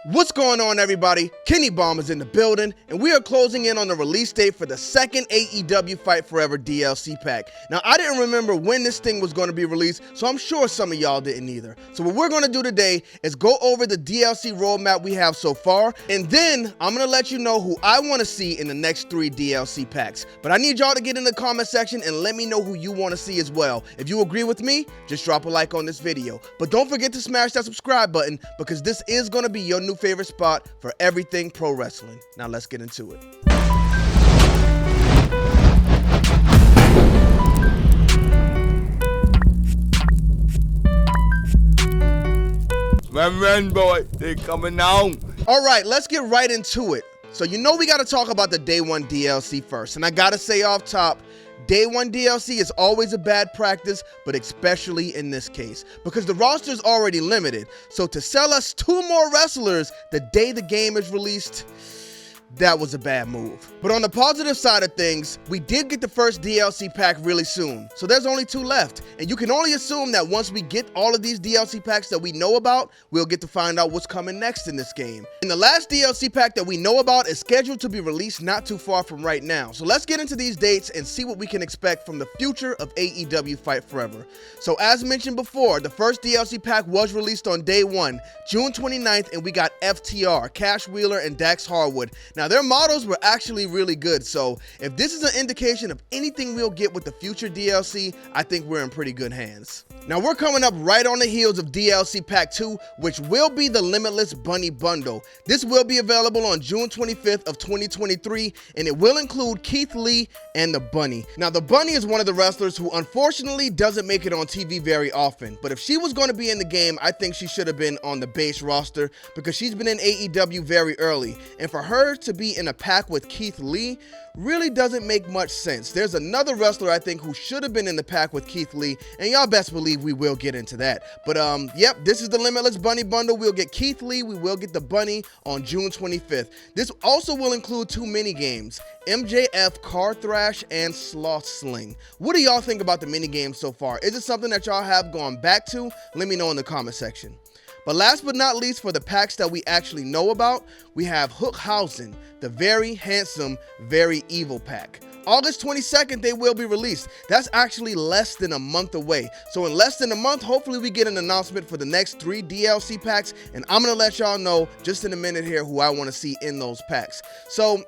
What's going on, everybody? Kenny Bomb is in the building, and we are closing in on the release date for the second AEW Fight Forever DLC pack. Now, I didn't remember when this thing was going to be released, so I'm sure some of y'all didn't either. So what we're going to do today is go over the DLC roadmap we have so far, and then I'm going to let you know who I want to see in the next 3 DLC packs. But I need y'all to get in the comment section and let me know who you want to see as well. If you agree with me, just drop a like on this video. But don't forget to smash that subscribe button, because this is going to be your new favorite spot for everything pro wrestling. Now let's get into it. Run, boy, they coming on. All right, let's get right into it. So you know we got to talk about the Day 1 DLC first, and I got to say off top, Day 1 DLC is always a bad practice, but especially in this case, because the roster is already limited. So to sell us 2 more wrestlers the day the game is released, that was a bad move. But on the positive side of things, we did get the first DLC pack really soon. So there's only 2 left. And you can only assume that once we get all of these DLC packs that we know about, we'll get to find out what's coming next in this game. And the last DLC pack that we know about is scheduled to be released not too far from right now. So let's get into these dates and see what we can expect from the future of AEW Fight Forever. So as mentioned before, the first DLC pack was released on Day 1, June 29th, and we got FTR, Cash Wheeler, and Dax Harwood. Now, their models were actually really good, so if this is an indication of anything we'll get with the future DLC, I think we're in pretty good hands. Now, we're coming up right on the heels of DLC Pack 2, which will be the Limitless Bunny Bundle. This will be available on June 25th of 2023, and it will include Keith Lee and the Bunny. Now, the Bunny is one of the wrestlers who unfortunately doesn't make it on TV very often, but if she was going to be in the game, I think she should have been on the base roster because she's been in AEW very early, and for her to be in a pack with Keith Lee really doesn't make much sense. There's another wrestler I think who should have been in the pack with Keith Lee, and y'all best believe we will get into that. But yep, this is the Limitless Bunny Bundle. We'll get Keith Lee, we will get the Bunny on June 25th. This also will include 2 mini games, MJF Car Thrash and Sloth Sling. What do y'all think about the mini games so far? Is it something that y'all have gone back to? Let me know in the comment section. But last but not least, for the packs that we actually know about, we have Hookhausen, the very handsome, very evil pack. August 22nd, they will be released. That's actually less than a month away. So in less than a month, hopefully we get an announcement for the next 3 DLC packs, and I'm going to let y'all know just in a minute here who I want to see in those packs. So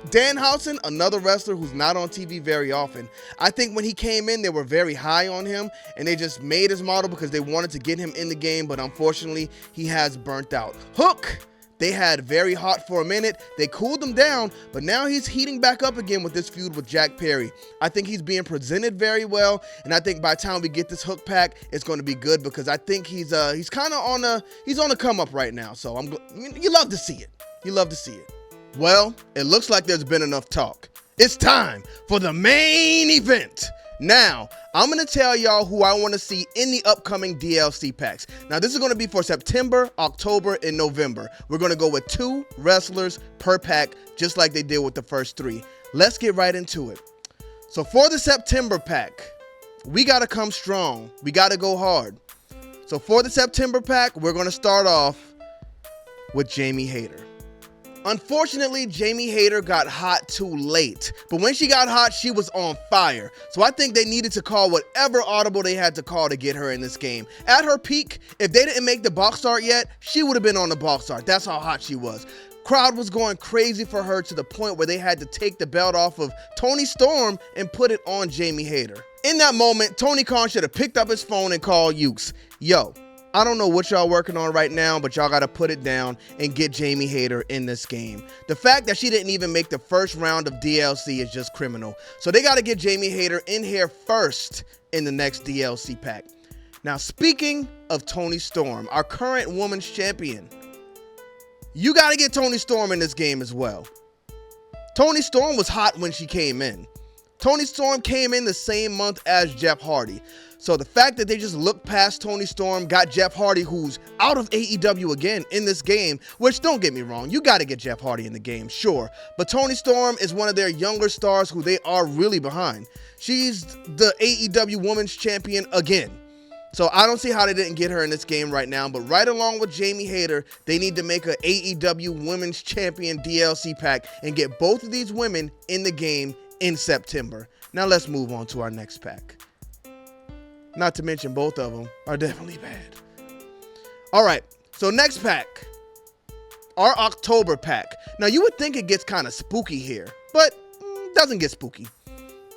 Danhausen, another wrestler who's not on TV very often. I think when he came in, they were very high on him, and they just made his model because they wanted to get him in the game, but unfortunately, he has burnt out. Hook, they had very hot for a minute. They cooled him down, but now he's heating back up again with this feud with Jack Perry. I think he's being presented very well, and I think by the time we get this Hook pack, it's going to be good because I think he's kind of on a come up right now. So you love to see it. You love to see it. Well, it looks like there's been enough talk. It's time for the main event. Now, I'm going to tell y'all who I want to see in the upcoming DLC packs. Now, this is going to be for September, October, and November. We're going to go with 2 wrestlers per pack, just like they did with the first 3. Let's get right into it. So for the September pack, we got to come strong. We got to go hard. So for the September pack, we're going to start off with Jamie Hayter. Unfortunately, Jamie Hayter got hot too late, but when she got hot, she was on fire. So I think they needed to call whatever audible they had to call to get her in this game. At her peak, if they didn't make the box art yet, she would have been on the box art. That's how hot she was. Crowd was going crazy for her to the point where they had to take the belt off of Tony Storm and put it on Jamie Hayter. In that moment, Tony Khan should have picked up his phone and called Ukes. Yo, I don't know what y'all working on right now, but y'all got to put it down and get Jamie Hayter in this game. The fact that she didn't even make the first round of DLC is just criminal. So they got to get Jamie Hayter in here first in the next DLC pack. Now, speaking of Tony Storm, our current women's champion, you got to get Tony Storm in this game as well. Tony Storm was hot when she came in. Tony Storm came in the same month as Jeff Hardy. So the fact that they just looked past Tony Storm, got Jeff Hardy, who's out of AEW again in this game, which don't get me wrong, you got to get Jeff Hardy in the game, sure. But Tony Storm is one of their younger stars who they are really behind. She's the AEW Women's Champion again. So I don't see how they didn't get her in this game right now, but right along with Jamie Hayter, they need to make a AEW Women's Champion DLC pack and get both of these women in the game in September. Now let's move on to our next pack. Not to mention both of them are definitely bad. All right, so next pack, our October pack. Now you would think it gets kind of spooky here, but doesn't get spooky.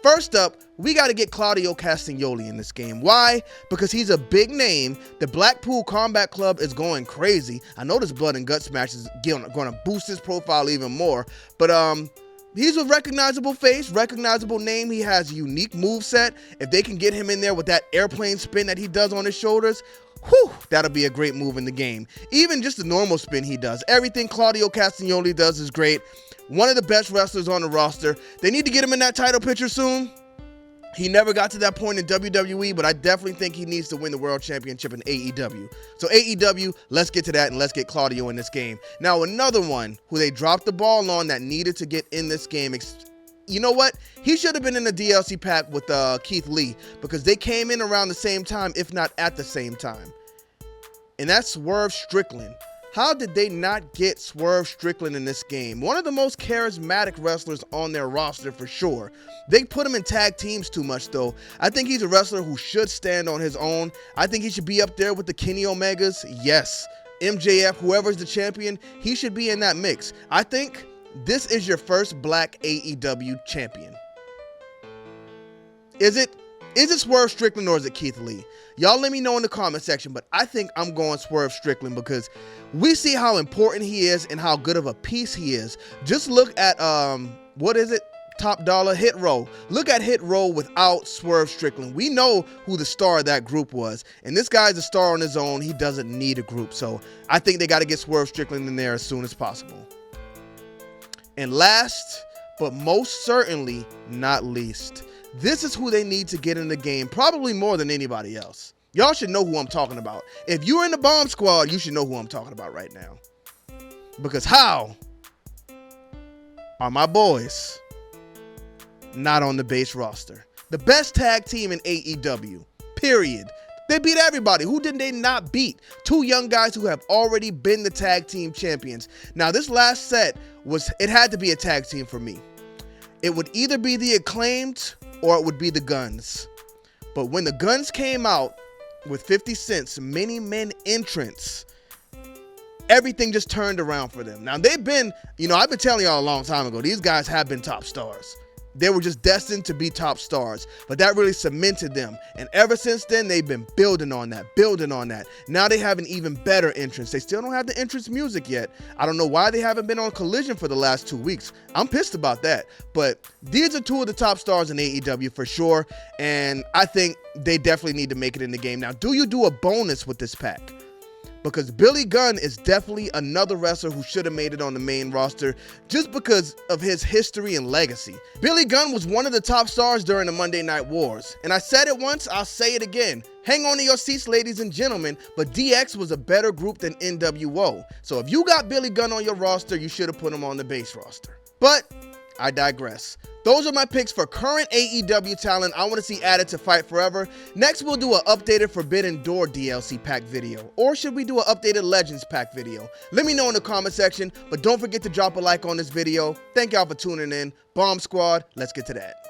First up, we got to get Claudio Castagnoli in this game. Why? Because he's a big name. The Blackpool Combat Club is going crazy. I know this Blood and Guts match is going to boost his profile even more. But he's a recognizable face, recognizable name. He has a unique moveset. If they can get him in there with that airplane spin that he does on his shoulders, whew, that'll be a great move in the game. Even just the normal spin he does. Everything Claudio Castagnoli does is great. One of the best wrestlers on the roster. They need to get him in that title picture soon. He never got to that point in WWE, but I definitely think he needs to win the World Championship in AEW. So AEW, let's get to that and let's get Claudio in this game. Now another one who they dropped the ball on that needed to get in this game. You know what? He should have been in the DLC pack with Keith Lee because they came in around the same time, if not at the same time. And that's Swerve Strickland. How did they not get Swerve Strickland in this game? One of the most charismatic wrestlers on their roster for sure. They put him in tag teams too much though. I think he's a wrestler who should stand on his own. I think he should be up there with the Kenny Omegas. Yes, MJF, whoever's the champion, he should be in that mix. I think this is your first black AEW champion. Is it Swerve Strickland or is it Keith Lee? Y'all let me know in the comment section, but I think I'm going Swerve Strickland because we see how important he is and how good of a piece he is. Just look at, Top Dollar, Hit Row. Look at Hit Row without Swerve Strickland. We know who the star of that group was, and this guy's a star on his own. He doesn't need a group, so I think they got to get Swerve Strickland in there as soon as possible. And last, but most certainly not least, this is who they need to get in the game, probably more than anybody else. Y'all should know who I'm talking about. If you're in the Bomb Squad, you should know who I'm talking about right now. Because how are my boys not on the base roster? The best tag team in AEW, period. They beat everybody. Who did they not beat? Two young guys who have already been the tag team champions. Now, this last set it had to be a tag team for me. It would either be the Acclaimed or it would be the Guns. But when the Guns came out with 50 Cent's Many Men entrance, everything just turned around for them. Now they've been, I've been telling y'all a long time ago, these guys have been top stars. They were just destined to be top stars, but that really cemented them. And ever since then, they've been building on that. Now they have an even better entrance. They still don't have the entrance music yet. I don't know why they haven't been on Collision for the last 2 weeks. I'm pissed about that. But these are two of the top stars in AEW for sure. And I think they definitely need to make it in the game. Now, do you do a bonus with this pack? Because Billy Gunn is definitely another wrestler who should have made it on the main roster just because of his history and legacy. Billy Gunn was one of the top stars during the Monday Night Wars. And I said it once, I'll say it again. Hang on to your seats, ladies and gentlemen, but DX was a better group than NWO. So if you got Billy Gunn on your roster, you should have put him on the base roster. But I digress. Those are my picks for current AEW talent I want to see added to Fight Forever. Next, we'll do an updated Forbidden Door DLC pack video. Or should we do an updated Legends pack video? Let me know in the comment section, but don't forget to drop a like on this video. Thank y'all for tuning in. Bomb Squad, let's get to that.